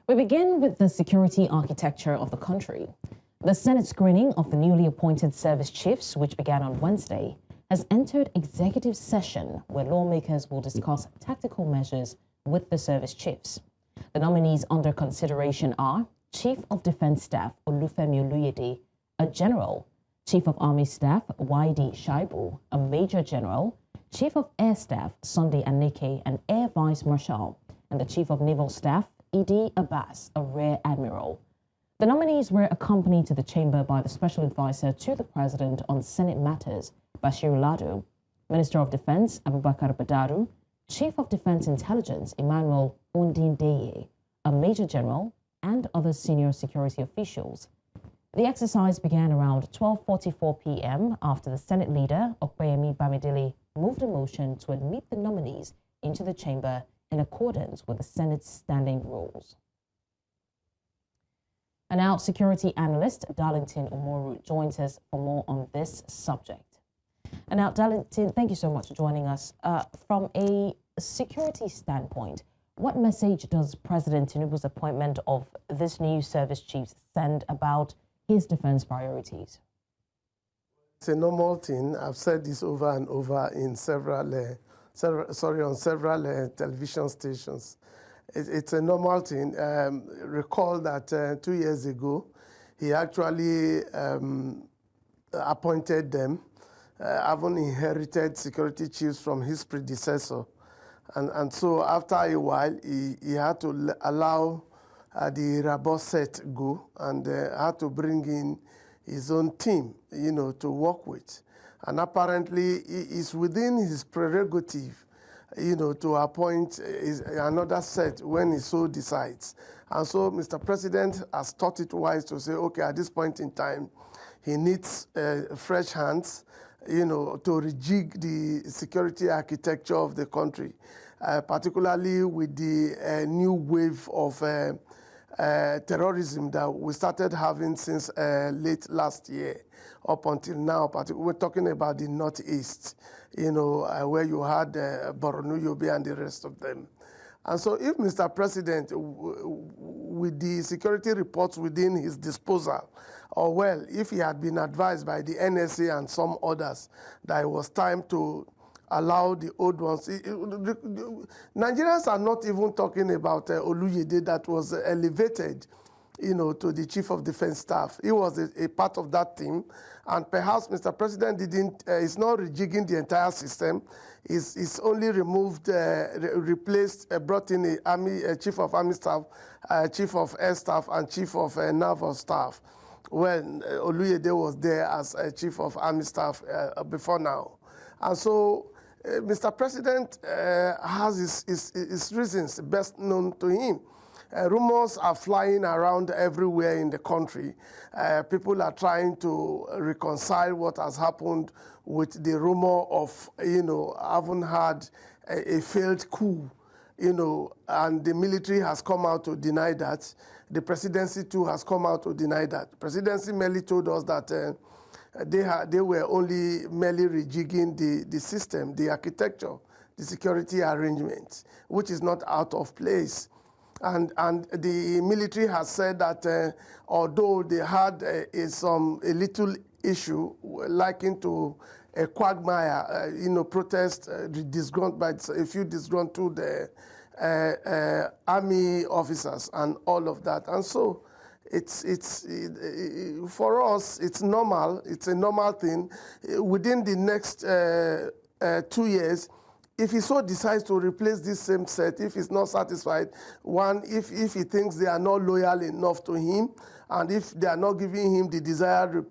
We begin with the security architecture of the country. The Senate screening of the newly appointed service chiefs, which began on Wednesday, has entered executive session where lawmakers will discuss tactical measures with the service chiefs. The nominees under consideration are Chief of Defense Staff Olufemi Oluyede, a general, Chief of Army Staff Waidi Shaibu, a major general, Chief of Air Staff Sunday Aneke, an Air Vice Marshal, and the Chief of Naval Staff Idi Abbas, a Rear Admiral. The nominees were accompanied to the chamber by the Special Advisor to the President on Senate Matters, Bashir Lado, Minister of Defense Abubakar Badaru, Chief of Defense Intelligence Emmanuel Ondindeye, a Major General, and other senior security officials. The exercise began around 12:44 p.m. after the Senate leader, Opeyemi Bamidele, moved a motion to admit the nominees into the chamber in accordance with the Senate's standing rules. And now, security analyst Darlington Umoru joins us for more on this subject. And now, Darlington, thank you so much for joining us. From a security standpoint, what message does President Tinubu's appointment of this new service chiefs send about his defense priorities? It's a normal thing. I've said this over and over in several television stations. It's a normal thing. Recall that 2 years ago, he actually appointed them, having inherited security chiefs from his predecessor. And so after a while, he had to allow the Rabot set go and had to bring in his own team, to work with. And apparently, it's within his prerogative, to appoint another set when he so decides. And so Mr. President has thought it wise to say, okay, at this point in time, he needs fresh hands, to rejig the security architecture of the country, particularly with the new wave of terrorism that we started having since late last year up until now. We're talking about the Northeast, where you had Borno, Yobe, and the rest of them. And so if Mr. President, with the security reports within his disposal, or well, if he had been advised by the NSA and some others that it was time to allow the old ones. Nigerians are not even talking about Oluyede that was elevated, to the Chief of Defense Staff. He was a part of that team, and perhaps Mr. President is not rejigging the entire system. He's only removed, replaced, brought in a Chief of Army Staff, Chief of Air Staff, and Chief of Naval Staff. When Oluyede was there as Chief of Army Staff before now. And so Mr. President has his reasons best known to him. Rumors are flying around everywhere in the country. People are trying to reconcile what has happened with the rumor of, having had a failed coup, and the military has come out to deny that. The presidency too has come out to deny that. The presidency merely told us that they were only merely rejigging the system, the architecture, the security arrangements, which is not out of place. And the military has said that although they had a little issue likened to a quagmire, protest disgruntled by a few disgruntled army officers and all of that. And so for us, it's normal. It's a normal thing. Within the next 2 years, if he so decides to replace this same set, if he's not satisfied, one, if he thinks they are not loyal enough to him, and if they are not giving him the desired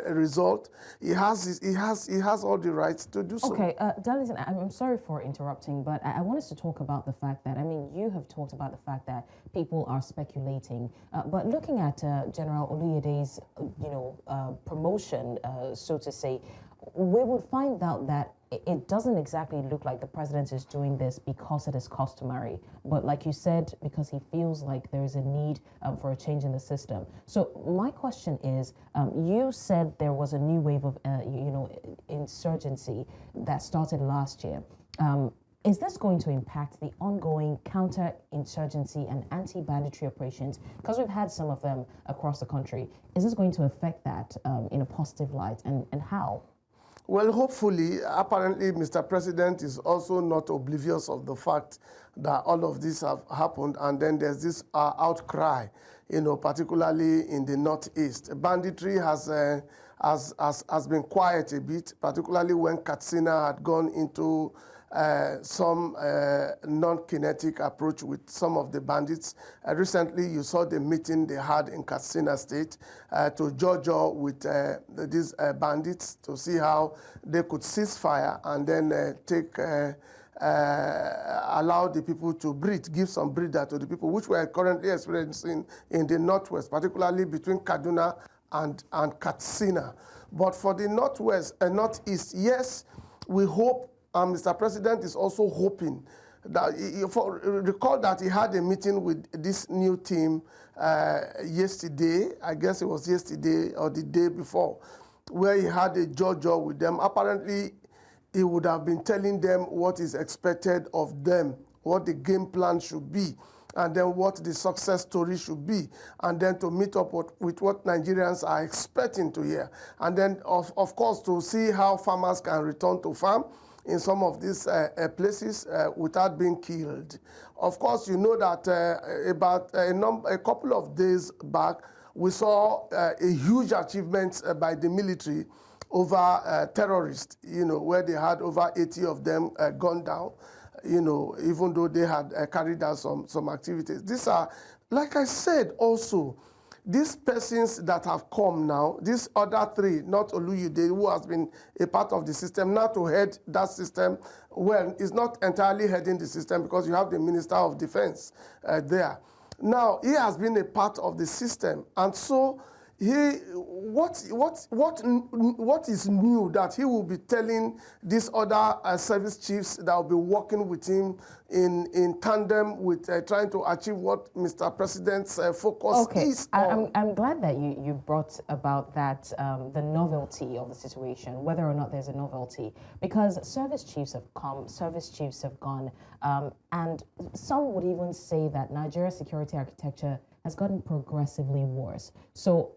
result, he has all the rights to do so. Okay, Darlington, I'm sorry for interrupting, but I want us to talk about the fact that, you have talked about the fact that people are speculating, but looking at General Oluyede's, promotion, so to say, we would find out that it doesn't exactly look like the president is doing this because it is customary, but like you said, because he feels like there is a need for a change in the system. So my question is, you said there was a new wave of, insurgency that started last year. Is this going to impact the ongoing counter-insurgency and anti-banditry operations? Because we've had some of them across the country. Is this going to affect that in a positive light, and how? Well, hopefully, apparently, Mr. President is also not oblivious of the fact that all of this have happened, and then there's this outcry, particularly in the Northeast. Banditry has been quiet a bit, particularly when Katsina had gone into some non-kinetic approach with some of the bandits. Recently, you saw the meeting they had in Katsina State to Georgia with these bandits to see how they could cease fire and then allow the people to breathe, give some breather to the people, which we are currently experiencing in the Northwest, particularly between Kaduna and Katsina. But for the Northeast, yes, we hope. Mr. President is also hoping that, recall that he had a meeting with this new team yesterday, I guess it was yesterday or the day before, where he had a Georgia with them. Apparently, he would have been telling them what is expected of them, what the game plan should be, and then what the success story should be, and then to meet up with what Nigerians are expecting to hear. And then, of course, to see how farmers can return to farm in some of these places without being killed. Of course, you know that about a couple of days back, we saw a huge achievement by the military over terrorists, where they had over 80 of them gone down, even though they had carried out some activities. These are, like I said also, these persons that have come now, these other three, not Oluyede, who has been a part of the system, now to head that system, well, is not entirely heading the system because you have the Minister of Defense there. Now, he has been a part of the system, and so what is new that he will be telling these other service chiefs that will be working with him in tandem with trying to achieve what Mr. President's focus is on? I'm glad that you brought about that, the novelty of the situation, whether or not there's a novelty, because service chiefs have come, service chiefs have gone, and some would even say that Nigeria's security architecture has gotten progressively worse. So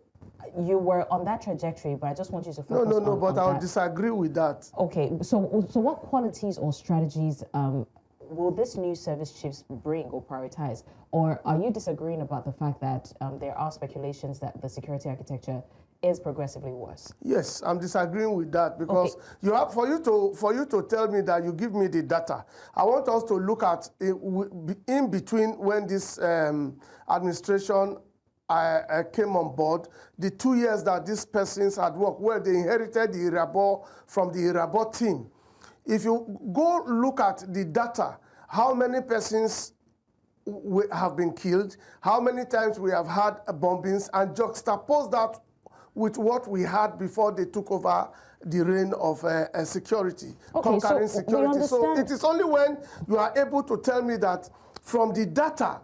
you were on that trajectory, but I just want you to focus on but on I'll that. disagree with that. Okay, so what qualities or strategies will this new service chiefs bring or prioritize? Or are you disagreeing about the fact that there are speculations that the security architecture is progressively worse? Yes, I'm disagreeing with that because you have for you to tell me that you give me the data. I want us to look at in between when this administration came on board, the 2 years that these persons had worked, well, they inherited the Irabo from the Irabo team. If you go look at the data, how many persons have been killed, how many times we have had bombings, and juxtapose that with what we had before they took over the reign of security, conquering security. So it is only when you are able to tell me that from the data,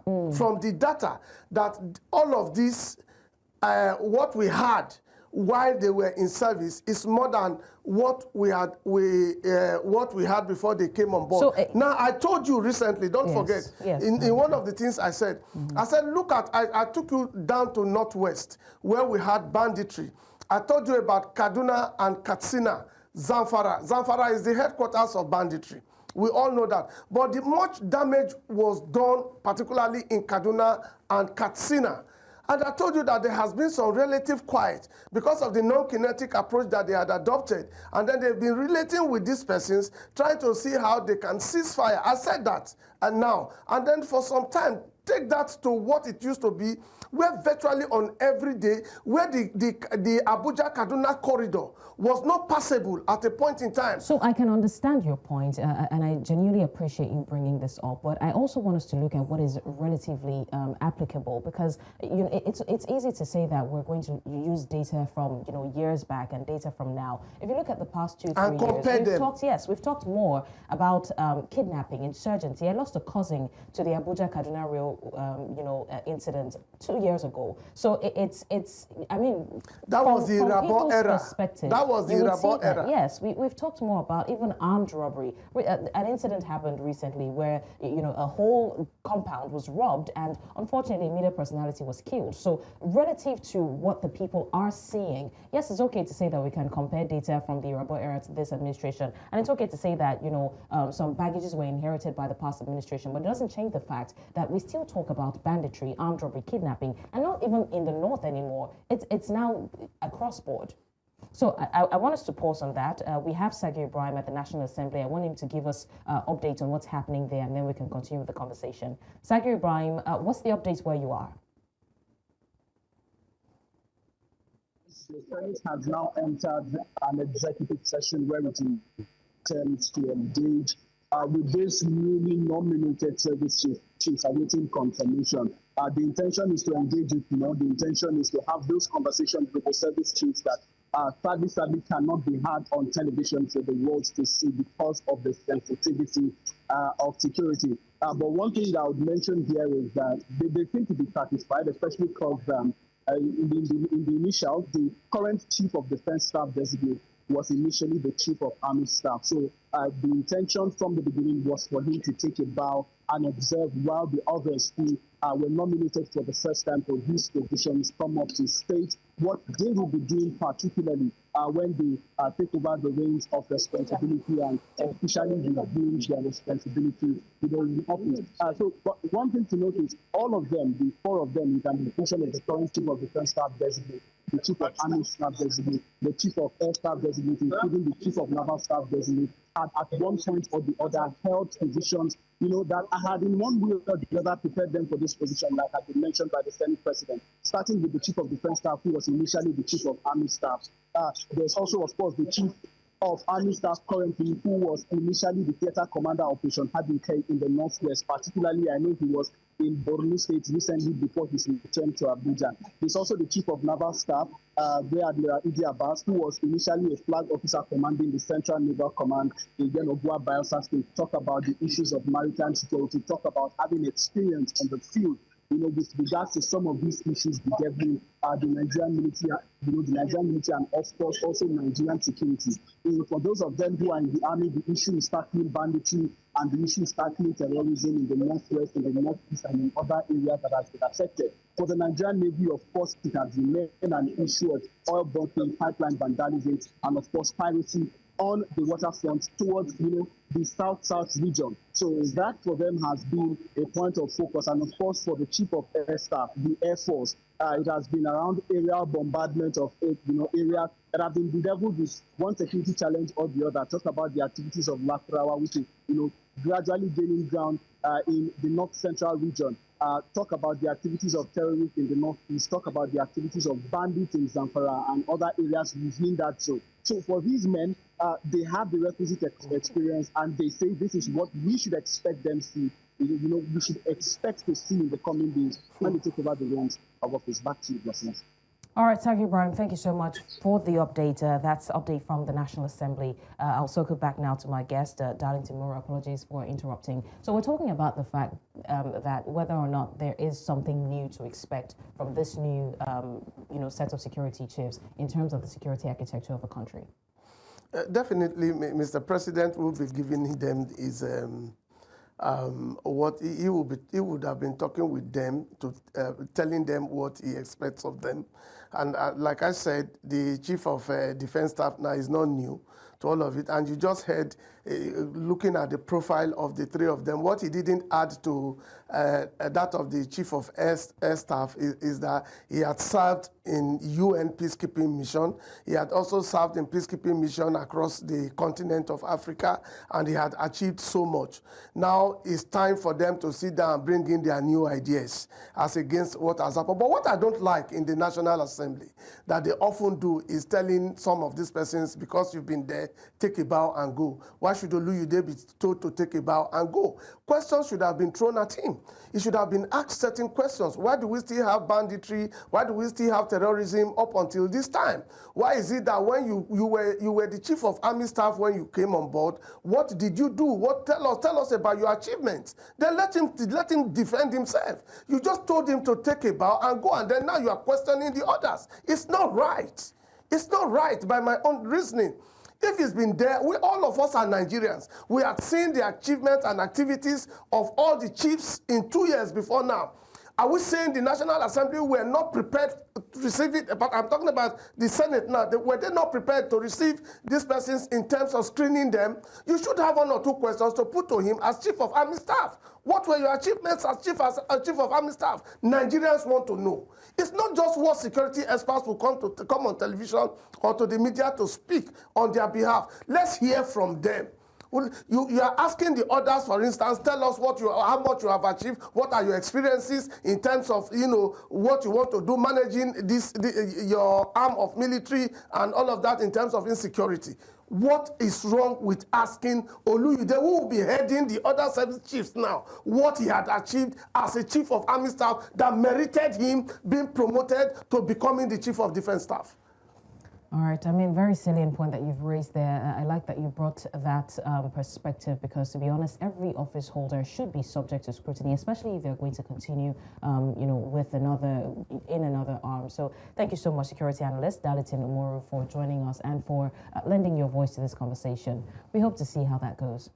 that all of this, what we had while they were in service is more than what we had before they came on board. So, now, I told you recently, don't forget, in one of the things I said, I said, look at, I took you down to Northwest, where we had banditry. I told you about Kaduna and Katsina, Zamfara. Zamfara is the headquarters of banditry. We all know that. But the much damage was done, particularly in Kaduna and Katsina. And I told you that there has been some relative quiet because of the non-kinetic approach that they had adopted. And then they've been relating with these persons, trying to see how they can cease fire. I said that, and now. And then for some time, take that to what it used to be, where virtually on every day, where the Abuja-Kaduna corridor was not passable at a point in time. So I can understand your point, and I genuinely appreciate you bringing this up, but I also want us to look at what is relatively applicable, because it's easy to say that we're going to use data from years back and data from now. If you look at the past 2-3 years, we've talked more about kidnapping, insurgency. I lost a cousin to the Abuja-Kaduna incident 2 years ago. So I mean, that was the Irabo era. That was the Irabo era. Yes, we've talked more about even armed robbery. An incident happened recently where a whole compound was robbed, and unfortunately, a media personality was killed. So relative to what the people are seeing, yes, it's okay to say that we can compare data from the Irabo era to this administration, and it's okay to say that some baggages were inherited by the past administration, but it doesn't change the fact that we still talk about banditry, armed robbery, kidnapping, and not even in the north anymore. It's now across board. So I want us to pause on that. We have Sagir Ibrahim at the National Assembly. I want him to give us updates on what's happening there, and then we can continue with the conversation. Sagir Ibrahim, what's the updates where you are? The Senate has now entered an executive session where it intends to engage with this newly nominated service chiefs awaiting confirmation. The intention is to engage with the intention is to have those conversations with the service chiefs that sadly cannot be had on television for the world to see because of the sensitivity of security. But one thing that I would mention here is that they seem to be satisfied, especially because in the initial, the current Chief of Defense Staff designate was initially the Chief of Army Staff. So the intention from the beginning was for him to take a bow and observe while the others who were nominated for the first time for these positions come up to state what they will be doing, particularly when they take over the reins of responsibility and officially resume their responsibility in office. But one thing to note is all of them, the four of them, with an inclusion of the current Chief of Defense Staff designate, the Chief of Army Staff designate, the Chief of Air Staff designate, including the Chief of Naval Staff designate, had at one point or the other held positions, that I had in one way or the other prepared them for this position, like had been mentioned by the Senate President, starting with the Chief of Defense Staff, who was initially the Chief of Army Staff. There's also, of course, the Chief of Army Staff currently, who was initially the Theater Commander Operation Hadinke in the Northwest. Particularly, I know he was in Borno State recently before his return to Abuja. There's also the Chief of Naval Staff, Rear Admiral Idi Abbas, who was initially a flag officer commanding the Central Naval Command in Ogua, Bayelsa State. Talk about the issues of maritime security, talk about having experience on the field, with regards to some of these issues bedeviling the Nigerian military, the Nigerian military, and of course also Nigerian security. For those of them who are in the army, the issue is tackling banditry and the issue is tackling terrorism in the northwest, in the northeast, and in other areas that has been affected. For the Nigerian Navy, of course, it has remained an issue of oil bunkering, pipeline vandalism, and of course piracy on the waterfront towards the south region. So that for them has been a point of focus. And of course, for the Chief of Air Staff, the Air Force, it has been around aerial bombardment of areas that have been bedeviled with one security challenge or the other. Talk about the activities of Latrawa, which is gradually gaining ground in the north central region. Talk about the activities of terrorists in the northeast. Talk about the activities of bandits in Zamfara and other areas within that zone. So for these men, they have the requisite experience, and they say this is what we should expect them to see. We should expect to see in the coming days when they take over the reins of office. Back to you, blessings. All right, Sagir Ibrahim, thank you so much for the update. That's update from the National Assembly. I'll circle back now to my guest, Darlington Umoru. Apologies for interrupting. So we're talking about the fact that whether or not there is something new to expect from this new, set of security chiefs in terms of the security architecture of the country. Definitely, Mr. President will be giving them his what he would have been talking with them to telling them what he expects of them. And like I said, the Chief of Defense Staff now is not new to all of it. And you just heard, looking at the profile of the three of them, what he didn't add to that of the Chief of Air Staff is that he had served in UN peacekeeping mission. He had also served in peacekeeping mission across the continent of Africa, and he had achieved so much. Now it's time for them to sit down and bring in their new ideas as against what has happened. But what I don't like in the National Assembly Assembly that they often do is telling some of these persons, because you've been there, take a bow and go. Why should Oluyede be told to take a bow and go? Questions should have been thrown at him. He should have been asked certain questions. Why do we still have banditry? Why do we still have terrorism up until this time? Why is it that when you were the chief of army staff when you came on board, what did you do? Tell us about your achievements. Then let him defend himself. You just told him to take a bow and go, and then now you are questioning the others. It's not right. It's not right by my own reasoning. If he's been there, all of us are Nigerians. We have seen the achievements and activities of all the chiefs in 2 years before now. Are we saying the National Assembly were not prepared to receive it? But I'm talking about the Senate now. Were they not prepared to receive these persons in terms of screening them? You should have 1 or 2 questions to put to him as Chief of Army Staff. What were your achievements as Chief of Army Staff? Nigerians want to know. It's not just what security experts will come on television or to the media to speak on their behalf. Let's hear from them. You are asking the others, for instance, tell us how much you have achieved, what are your experiences in terms of, what you want to do, managing your arm of military and all of that in terms of insecurity. What is wrong with asking Oluyede, who will be heading the other service chiefs now, what he had achieved as a chief of army staff that merited him being promoted to becoming the chief of defense staff? All right, I mean, very salient point that you've raised there. I like that you brought that perspective because, to be honest, every office holder should be subject to scrutiny, especially if they're going to continue, with another arm. So thank you so much, security analyst Darlington Umoru, for joining us and for lending your voice to this conversation. We hope to see how that goes.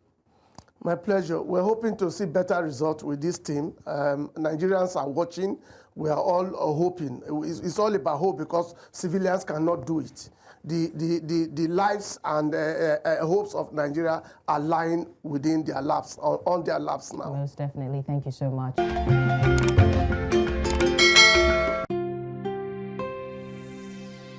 My pleasure. We're hoping to see better results with this team. Nigerians are watching. We are all hoping. It's all about hope because civilians cannot do it. The lives and hopes of Nigeria are lying within their laps, on their laps now. Most definitely. Thank you so much.